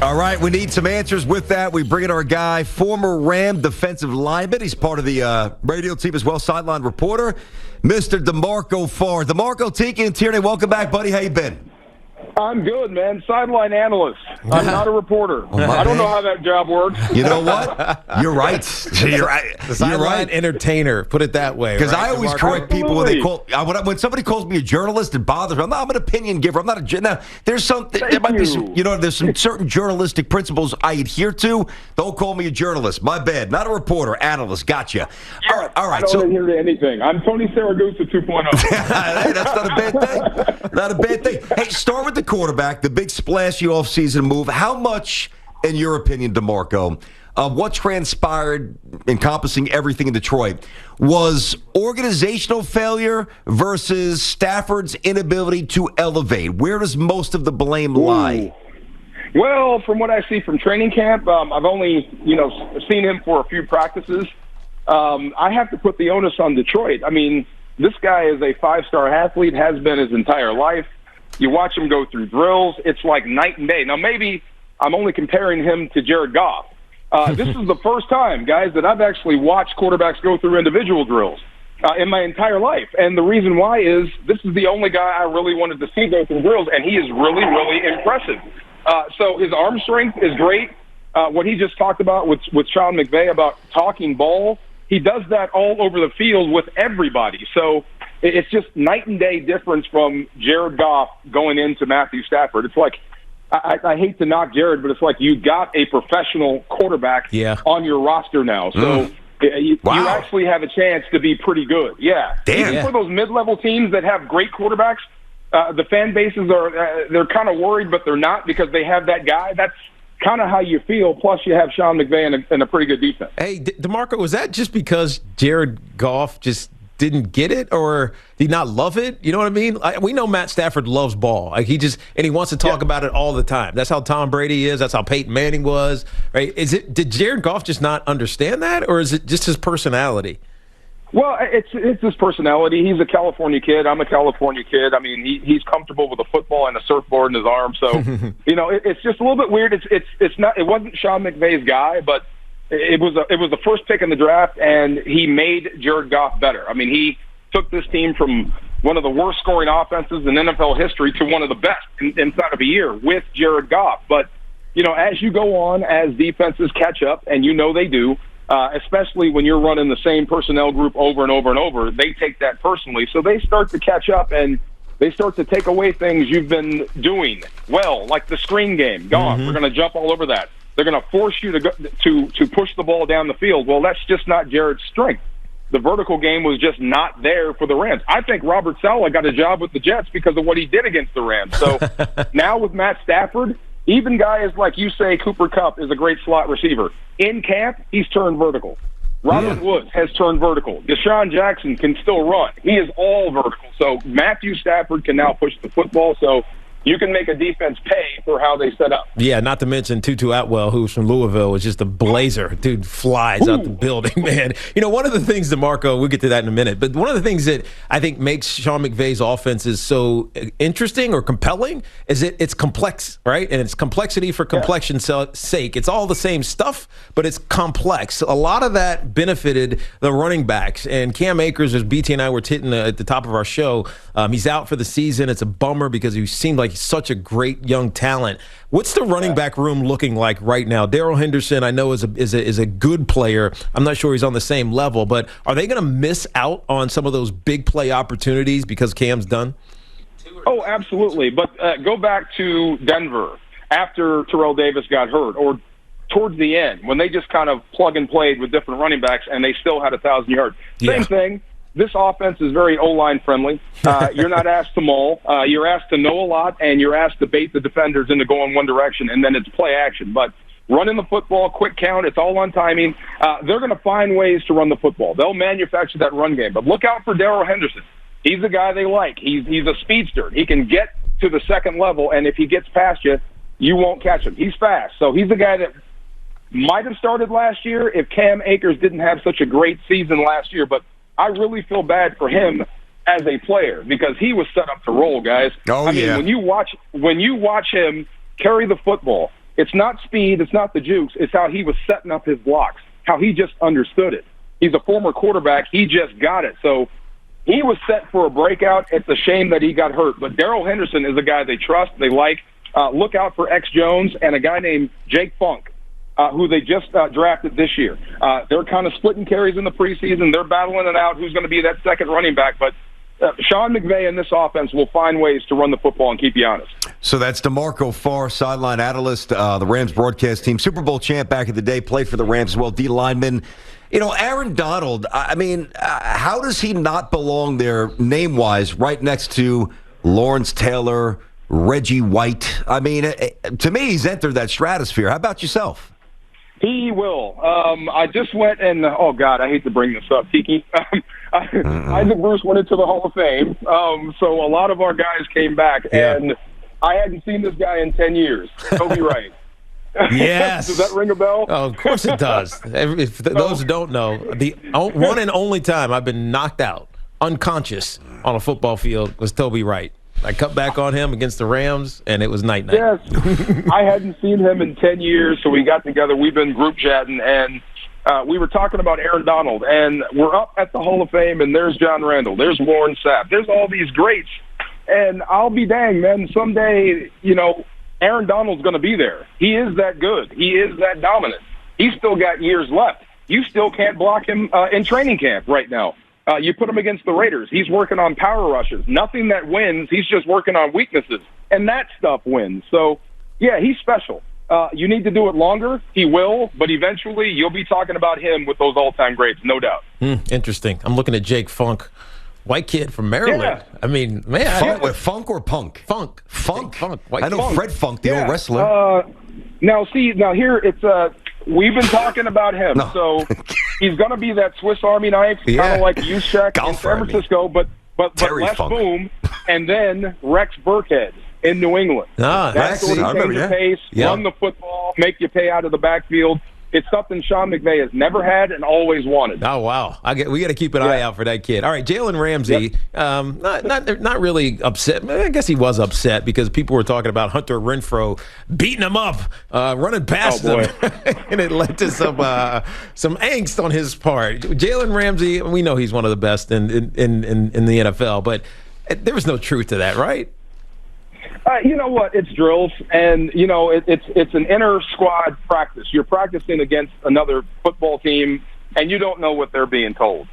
All right, we need some answers with that. We bring in our guy, former Ram defensive lineman. He's part of the radio team as well, sideline reporter, Mr. D'Marco Farr. D'Marco, Tiki and Tierney, welcome back, buddy. How you been? I'm good, man. Sideline analyst. I'm not a reporter. I don't know how that job works. You know what? You're right. You're right. The sideline entertainer. Put it that way. Because right? I always correct people when they call. When somebody calls me a journalist, it bothers me. I'm an opinion giver. I'm not a. Now, there's some. There might be some. There's some certain journalistic principles I adhere to. Don't call me a journalist. My bad. Not a reporter. Analyst. Gotcha. Yeah, all right. I don't adhere to anything. I'm Tony Saragusa 2.0. Hey, that's not a bad thing. Not a bad thing. Hey, start with the quarterback, the big splashy offseason move. How much, in your opinion, D'Marco, of what transpired encompassing everything in Detroit was organizational failure versus Stafford's inability to elevate? Where does most of the blame lie? Well, from what I see from training camp, I've only seen him for a few practices. I have to put the onus on Detroit. I mean, this guy is a five-star athlete, has been his entire life. You watch him go through drills, it's like night and day. Now, maybe I'm only comparing him to Jared Goff. This is the first time, guys, that I've actually watched quarterbacks go through individual drills in my entire life. And the reason why is this is the only guy I really wanted to see go through drills, and he is really, really impressive. So his arm strength is great. What he just talked about with Sean McVay about talking ball, he does that all over the field with everybody. So it's just night and day difference from Jared Goff going into Matthew Stafford. It's like, I hate to knock Jared, but it's like you got a professional quarterback on your roster now. So you actually have a chance to be pretty good. Yeah. Even for those mid-level teams that have great quarterbacks, the fan bases they're kind of worried, but they're not because they have that guy. That's kind of how you feel. Plus, you have Sean McVay and a pretty good defense. Hey, D'Marco, was that just because Jared Goff just didn't get it, or did he not love it? You know what I mean? We know Matt Stafford loves ball. Like he wants to talk about it all the time. That's how Tom Brady is. That's how Peyton Manning was. Right? Did Jared Goff just not understand that, or is it just his personality? Well, it's his personality. He's a California kid. I'm a California kid. I mean, he's comfortable with a football and a surfboard in his arm. So, it's just a little bit weird. It's not. It wasn't Sean McVay's guy, but it was the first pick in the draft, and he made Jared Goff better. I mean, he took this team from one of the worst scoring offenses in NFL history to one of the best inside of a year with Jared Goff. But as you go on, as defenses catch up, and they do. Especially when you're running the same personnel group over and over and over, they take that personally. So they start to catch up and they start to take away things you've been doing well, like the screen game. Gone. We're going to jump all over that. They're going to force you to push the ball down the field. Well, that's just not Jared's strength. The vertical game was just not there for the Rams. I think Robert Saleh got a job with the Jets because of what he did against the Rams. So now with Matt Stafford, even guys like you say, Cooper Kupp is a great slot receiver. In camp, he's turned vertical. Robert Woods has turned vertical. Deshaun Jackson can still run. He is all vertical. So Matthew Stafford can now push the football. So you can make a defense pay for how they set up. Yeah, not to mention Tutu Atwell, who's from Louisville, is just a blazer. Dude flies out the building, man. One of the things, D'Marco, we'll get to that in a minute, but one of the things that I think makes Sean McVay's offense is so interesting or compelling is it's complex, right? And it's complexity for complexion's sake. It's all the same stuff, but it's complex. A lot of that benefited the running backs. And Cam Akers, as BT and I were hitting at the top of our show, he's out for the season. It's a bummer because he seemed like such a great young talent. What's the running back room looking like right now? Darrell Henderson, I know, is a good player. I'm not sure he's on the same level, but are they going to miss out on some of those big play opportunities because Cam's done? Oh, absolutely. But go back to Denver after Terrell Davis got hurt, or towards the end when they just kind of plug and played with different running backs and they still had 1,000 yards. Same thing. This offense is very O-line friendly. You're not asked to maul. You're asked to know a lot, and you're asked to bait the defenders into going one direction, and then it's play action. But running the football, quick count, it's all on timing. They're going to find ways to run the football. They'll manufacture that run game. But look out for Darrell Henderson. He's the guy they like. He's a speedster. He can get to the second level, and if he gets past you, you won't catch him. He's fast. So he's the guy that might have started last year if Cam Akers didn't have such a great season last year. But I really feel bad for him as a player because he was set up to roll, guys. When you watch him carry the football, It's not speed, it's not the jukes, it's how he was setting up his blocks, how he just understood it. He's a former quarterback. He just got it. So he was set for a breakout. It's a shame that he got hurt. But Darrell Henderson is a guy they trust, they like. Look out for X Jones and a guy named Jake Funk, who they just drafted this year. They're kind of splitting carries in the preseason. They're battling it out who's going to be that second running back. But Sean McVay and this offense will find ways to run the football and keep you honest. So that's D'Marco Farr, sideline analyst, the Rams broadcast team, Super Bowl champ back in the day, played for the Rams as well, D lineman. You know, Aaron Donald, I mean, how does he not belong there name-wise right next to Lawrence Taylor, Reggie White? I mean, to me, he's entered that stratosphere. How about yourself? He will. I just went and, oh, God, I hate to bring this up, Tiki. Isaac Bruce went into the Hall of Fame, so a lot of our guys came back, and I hadn't seen this guy in 10 years. Toby Wright. Yes. Does that ring a bell? Oh, of course it does. If those who don't know, the one and only time I've been knocked out, unconscious, on a football field was Toby Wright. I cut back on him against the Rams, and it was night-night. Yes. I hadn't seen him in 10 years, so we got together. We've been group chatting, and we were talking about Aaron Donald, and we're up at the Hall of Fame, and there's John Randall, there's Warren Sapp, there's all these greats. And I'll be dang, man, someday, you know, Aaron Donald's going to be there. He is that good. He is that dominant. He's still got years left. You still can't block him in training camp right now. You put him against the Raiders. He's working on power rushes. Nothing that wins. He's just working on weaknesses. And that stuff wins. So, yeah, he's special. You need to do it longer. He will. But eventually you'll be talking about him with those all-time greats, no doubt. Interesting. I'm looking at Jake Funk. White kid from Maryland. Yeah. I mean, man. Funk or Punk? Funk. I know Fred Funk, the old wrestler. Now here it's we've been talking about him. No. So he's going to be that Swiss Army knife, kind of like Juszczyk in San Francisco, but less Funk. Boom, and then Rex Burkhead in New England. That's sort of change the pace, run the football, make you pay out of the backfield. It's something Sean McVay has never had and always wanted. Oh, wow. We got to keep an eye out for that kid. All right, Jalen Ramsey, not really upset. I guess he was upset because people were talking about Hunter Renfrow beating him up, running past him, and it led to some angst on his part. Jalen Ramsey, we know he's one of the best in the NFL, but there was no truth to that, right? You know what? It's drills, and you know it's an inter squad practice. You're practicing against another football team, and you don't know what they're being told.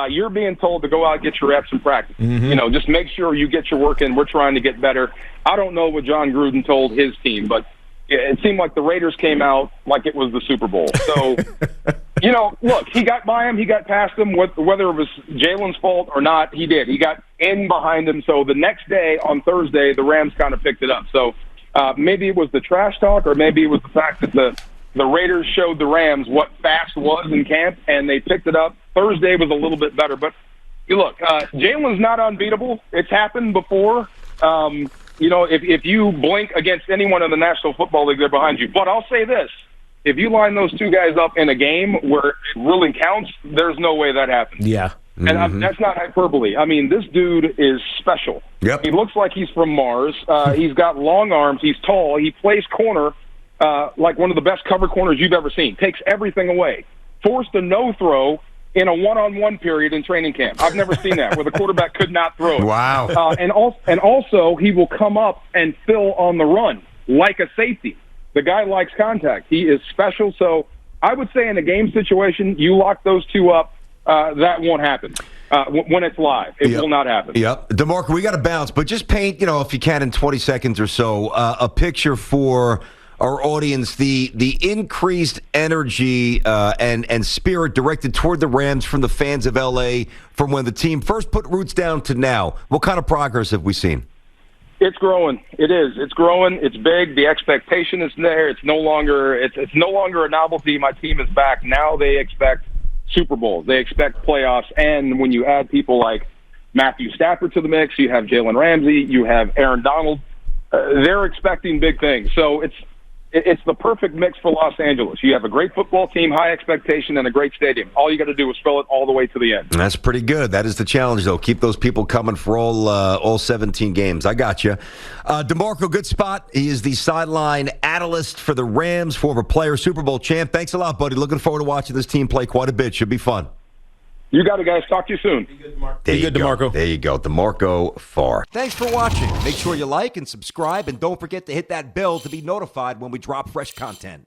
You're being told to go out and get your reps and practice. Mm-hmm. You know, just make sure you get your work in. We're trying to get better. I don't know what John Gruden told his team, but it seemed like the Raiders came out like it was the Super Bowl. So, you know, look, he got by him, he got past him. Whether it was Jalen's fault or not, he did. He got in behind him. So the next day, on Thursday, the Rams kind of picked it up. So maybe it was the trash talk, or maybe it was the fact that the Raiders showed the Rams what fast was in camp, and they picked it up. Thursday was a little bit better. But, look, Jalen's not unbeatable. It's happened before. You know, if you blink against anyone in the National Football League, they're behind you. But I'll say this. If you line those two guys up in a game where it really counts, there's no way that happens. Yeah. Mm-hmm. And that's not hyperbole. I mean, this dude is special. Yep. He looks like he's from Mars. He's got long arms. He's tall. He plays corner like one of the best cover corners you've ever seen. Takes everything away. Forced a no-throw in a one-on-one period in training camp. I've never seen that, where the quarterback could not throw it. Wow. And also, he will come up and fill on the run like a safety. The guy likes contact. He is special. So I would say in a game situation, you lock those two up, that won't happen. When it's live, it will not happen. Yep. DeMarco, we got to bounce, but just paint, if you can, in 20 seconds or so, a picture for our audience, the increased energy and spirit directed toward the Rams from the fans of L.A. from when the team first put roots down to now. What kind of progress have we seen? It's growing. It is. It's growing. It's big. The expectation is there. It's no longer a novelty. My team is back. Now they expect Super Bowls. They expect playoffs. And when you add people like Matthew Stafford to the mix, you have Jalen Ramsey, you have Aaron Donald. They're expecting big things. So it's the perfect mix for Los Angeles. You have a great football team, high expectation, and a great stadium. All you got to do is fill it all the way to the end. That's pretty good. That is the challenge, though. Keep those people coming for all 17 games. I got you. D'Marco, good spot. He is the sideline analyst for the Rams, former player, Super Bowl champ. Thanks a lot, buddy. Looking forward to watching this team play quite a bit. Should be fun. You got it, guys. Talk to you soon. Be good, D'Marco. There you go. D'Marco Farr. Thanks for watching. Make sure you like and subscribe, and don't forget to hit that bell to be notified when we drop fresh content.